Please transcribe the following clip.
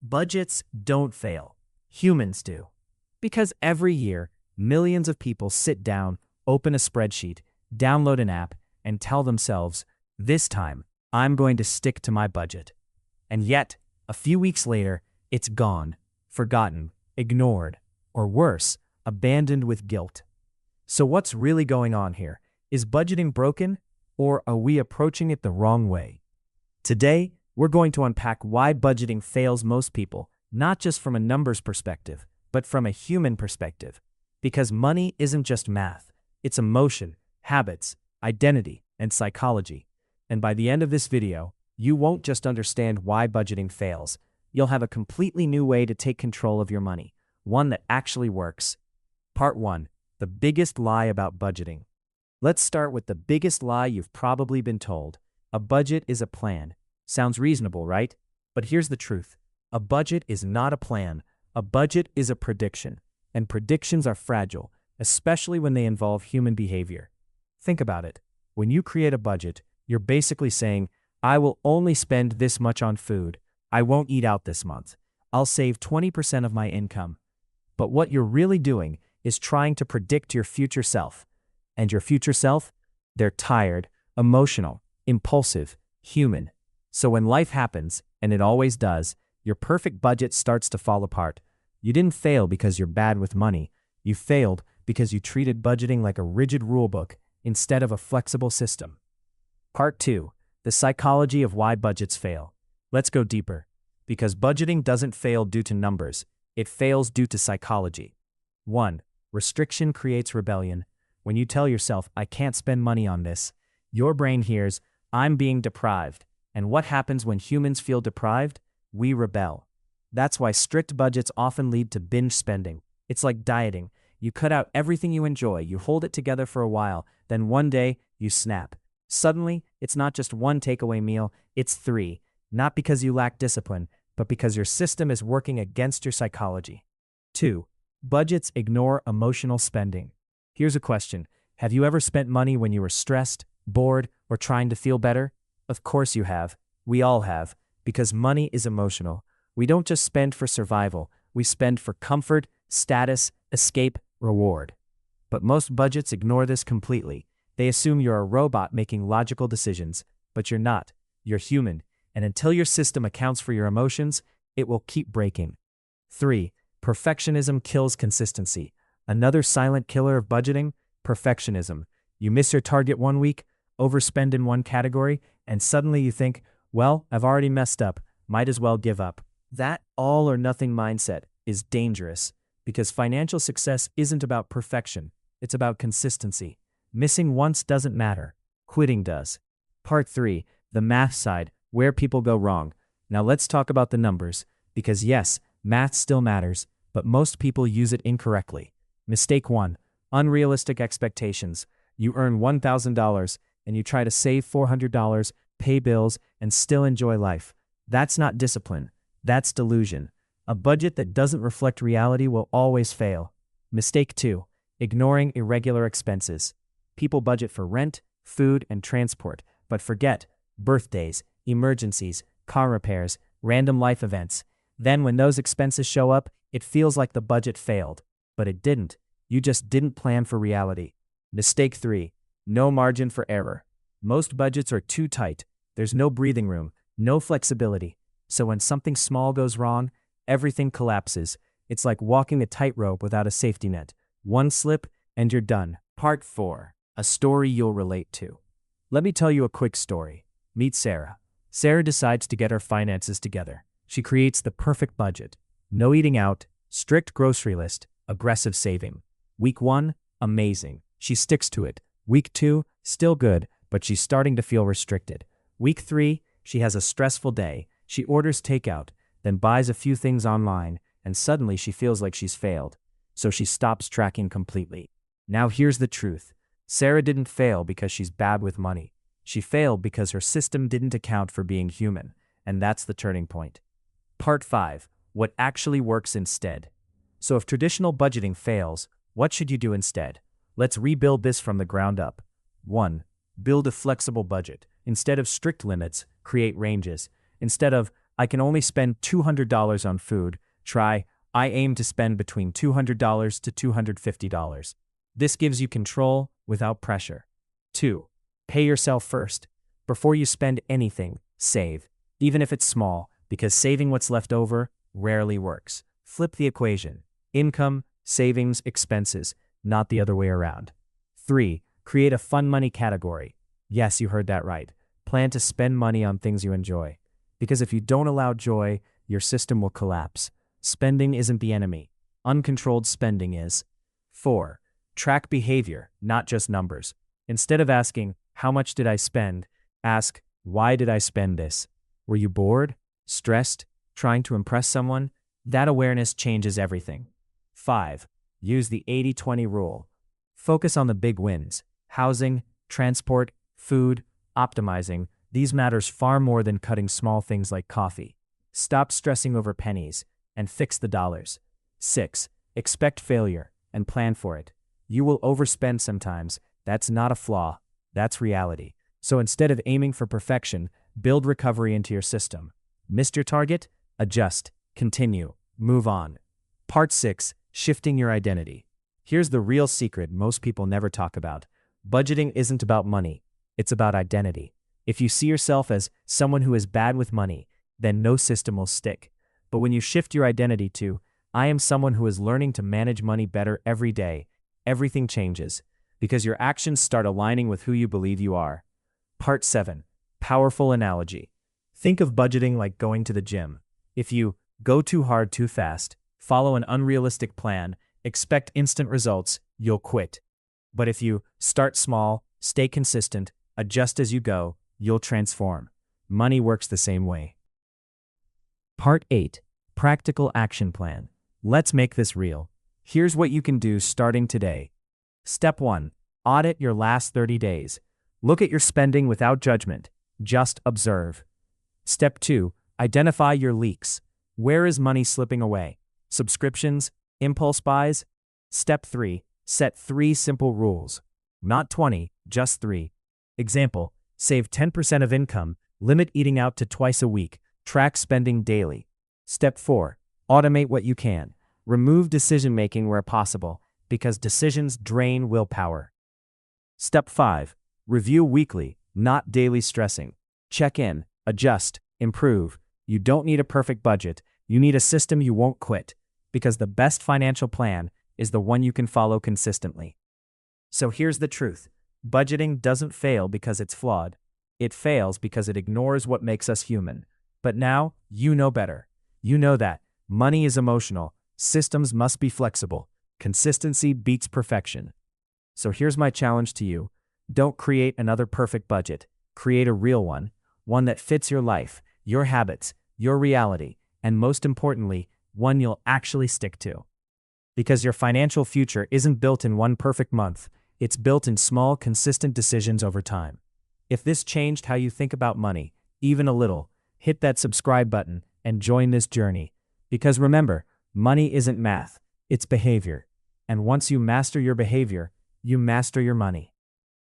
Budgets don't fail. Humans do. Because every year, millions of people sit down, open a spreadsheet, download an app, and tell themselves, this time, I'm going to stick to my budget. And yet, a few weeks later, it's gone, forgotten, ignored, or worse, abandoned with guilt. So what's really going on here? Is budgeting broken, or are we approaching it the wrong way? Today, we're going to unpack why budgeting fails most people, not just from a numbers perspective, but from a human perspective. Because money isn't just math, it's emotion, habits, identity, and psychology. And by the end of this video, you won't just understand why budgeting fails, you'll have a completely new way to take control of your money, one that actually works. Part 1. The biggest lie about budgeting. Let's start with the biggest lie you've probably been told. A budget is a plan. Sounds reasonable, right? But here's the truth. A budget is not a plan. A budget is a prediction. And predictions are fragile, especially when they involve human behavior. Think about it. When you create a budget, you're basically saying, I will only spend this much on food. I won't eat out this month. I'll save 20% of my income. But what you're really doing is trying to predict your future self. And your future self? They're tired, emotional, impulsive, human. So when life happens, and it always does, your perfect budget starts to fall apart. You didn't fail because you're bad with money. You failed because you treated budgeting like a rigid rulebook instead of a flexible system. Part 2. The psychology of why budgets fail. Let's go deeper. Because budgeting doesn't fail due to numbers. It fails due to psychology. 1. Restriction creates rebellion. When you tell yourself, I can't spend money on this, your brain hears, I'm being deprived. And what happens when humans feel deprived? We rebel. That's why strict budgets often lead to binge spending. It's like dieting. You cut out everything you enjoy, you hold it together for a while, then one day, you snap. Suddenly, it's not just one takeaway meal, it's 3. Not because you lack discipline, but because your system is working against your psychology. 2. Budgets ignore emotional spending. Here's a question. Have you ever spent money when you were stressed, bored, or trying to feel better? Of course you have. We all have. Because money is emotional. We don't just spend for survival. We spend for comfort, status, escape, reward. But most budgets ignore this completely. They assume you're a robot making logical decisions. But you're not. You're human. And until your system accounts for your emotions, it will keep breaking. 3. Perfectionism kills consistency. Another silent killer of budgeting? Perfectionism. You miss your target one week, overspend in one category, and suddenly you think, well, I've already messed up, might as well give up. That all or nothing mindset is dangerous because financial success isn't about perfection, it's about consistency. Missing once doesn't matter, quitting does. Part 3, the math side, where people go wrong. Now let's talk about the numbers, because yes, math still matters, but most people use it incorrectly. Mistake 1, unrealistic expectations. You earn $1,000 and you try to save $400, pay bills, and still enjoy life. That's not discipline. That's delusion. A budget that doesn't reflect reality will always fail. Mistake 2, ignoring irregular expenses. People budget for rent, food, and transport, but forget birthdays, emergencies, car repairs, random life events. Then when those expenses show up, it feels like the budget failed. But it didn't. You just didn't plan for reality. Mistake 3, no margin for error. Most budgets are too tight. There's no breathing room, no flexibility. So when something small goes wrong, everything collapses. It's like walking a tightrope without a safety net. One slip, and you're done. Part 4, a story you'll relate to. Let me tell you a quick story. Meet Sarah. Sarah decides to get her finances together. She creates the perfect budget. No eating out, strict grocery list, aggressive saving. Week 1, amazing. She sticks to it. Week 2, still good, but she's starting to feel restricted. Week 3, she has a stressful day. She orders takeout, then buys a few things online, and suddenly she feels like she's failed. So she stops tracking completely. Now here's the truth. Sarah didn't fail because she's bad with money. She failed because her system didn't account for being human, and that's the turning point. Part 5, what actually works instead. So if traditional budgeting fails, what should you do instead? Let's rebuild this from the ground up. 1. Build a flexible budget. Instead of strict limits, create ranges. Instead of, I can only spend $200 on food. Try, I aim to spend between $200 to $250. This gives you control without pressure. 2. Pay yourself first. Before you spend anything, save, even if it's small, because saving what's left over rarely works. Flip the equation. Income, savings, expenses, not the other way around. 3. Create a fun money category. Yes, you heard that right. Plan to spend money on things you enjoy. Because if you don't allow joy, your system will collapse. Spending isn't the enemy. Uncontrolled spending is. 4. Track behavior, not just numbers. Instead of asking, how much did I spend? Ask, why did I spend this? Were you bored? Stressed? Trying to impress someone? That awareness changes everything. 5. Use the 80-20 rule. Focus on the big wins. Housing, transport, food, optimizing. These matters far more than cutting small things like coffee. Stop stressing over pennies and fix the dollars. 6. Expect failure and plan for it. You will overspend sometimes. That's not a flaw. That's reality. So instead of aiming for perfection, build recovery into your system. Missed your target? Adjust. Continue. Move on. Part 6. Shifting your identity. Here's the real secret most people never talk about. Budgeting isn't about money. It's about identity. If you see yourself as someone who is bad with money, then no system will stick. But when you shift your identity to, I am someone who is learning to manage money better every day, everything changes. Because your actions start aligning with who you believe you are. Part 7. Powerful analogy. Think of budgeting like going to the gym. If you go too hard too fast, follow an unrealistic plan, expect instant results, you'll quit. But if you start small, stay consistent, adjust as you go, you'll transform. Money works the same way. Part 8. Practical action plan. Let's make this real. Here's what you can do starting today. Step 1. Audit your last 30 days. Look at your spending without judgment. Just observe. Step 2. Identify your leaks. Where is money slipping away? Subscriptions? Impulse buys? Step 3. Set 3 simple rules. Not 20, just 3. Example, save 10% of income, limit eating out to twice a week, track spending daily. Step 4. Automate what you can. Remove decision-making where possible, because decisions drain willpower. Step 5. Review weekly, not daily stressing. Check in, adjust, improve. You don't need a perfect budget. You need a system you won't quit, because the best financial plan is the one you can follow consistently. So here's the truth. Budgeting doesn't fail because it's flawed. It fails because it ignores what makes us human. But now, you know better. You know that money is emotional. Systems must be flexible. Consistency beats perfection. So here's my challenge to you. Don't create another perfect budget. Create a real one. One that fits your life, your habits, your reality, and most importantly, one you'll actually stick to. Because your financial future isn't built in one perfect month. It's built in small, consistent decisions over time. If this changed how you think about money, even a little, hit that subscribe button and join this journey. Because remember, money isn't math, it's behavior. And once you master your behavior, you master your money.